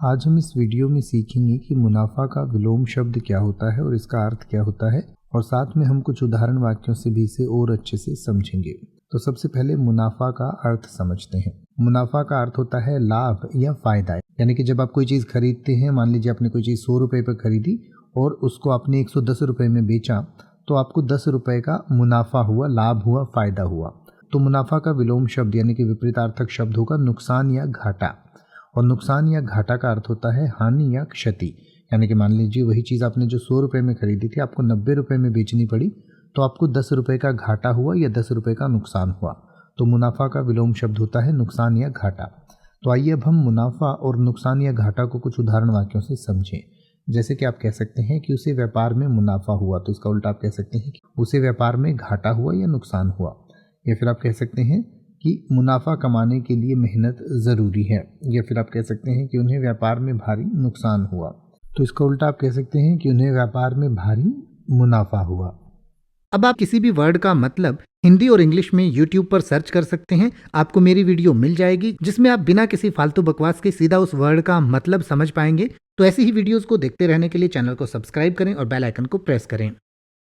आज हम इस वीडियो में सीखेंगे कि मुनाफा का विलोम शब्द क्या होता है और इसका अर्थ क्या होता है, और साथ में हम कुछ उदाहरण वाक्यों से भी इसे और अच्छे से समझेंगे। तो सबसे पहले मुनाफा का अर्थ समझते हैं। मुनाफा का अर्थ होता है लाभ या फायदा, यानी कि जब आप कोई चीज़ खरीदते हैं, मान लीजिए आपने कोई चीज़ 100 रुपये पर खरीदी और उसको आपने 110 रुपये में बेचा, तो आपको 10 रुपये का मुनाफा हुआ, लाभ हुआ, फायदा हुआ। तो मुनाफा का विलोम शब्द यानी कि विपरीतार्थक शब्द होगा नुकसान या घाटा, और नुकसान या घाटा का अर्थ होता है हानि या क्षति। यानी कि मान लीजिए वही चीज़ आपने जो 100 रुपये में खरीदी थी, आपको 90 रुपये में बेचनी पड़ी, तो आपको 10 रुपये का घाटा हुआ या 10 रुपये का नुकसान हुआ। तो मुनाफा का विलोम शब्द होता है नुकसान या घाटा। तो आइए अब हम मुनाफा और नुकसान या घाटा को कुछ उदाहरण वाक्यों से समझें। जैसे कि आप कह सकते हैं कि उसे व्यापार में मुनाफा हुआ, तो इसका उल्टा आप कह सकते हैं कि उसे व्यापार में घाटा हुआ या नुकसान हुआ। या फिर आप कह सकते हैं कि मुनाफा कमाने के लिए मेहनत ज़रूरी है, या फिर आप कह सकते हैं कि उन्हें व्यापार में भारी नुकसान हुआ। तो इसका उल्टा आप कह सकते हैं कि उन्हें व्यापार में भारी मुनाफा हुआ। अब आप किसी भी वर्ड का मतलब हिंदी और इंग्लिश में YouTube पर सर्च कर सकते हैं। आपको मेरी वीडियो मिल जाएगी जिसमें आप बिना किसी फालतू बकवास के सीधा उस वर्ड का मतलब समझ पाएंगे। तो ऐसी ही वीडियोस को देखते रहने के लिए चैनल को सब्सक्राइब करें और बेल आइकन को प्रेस करें।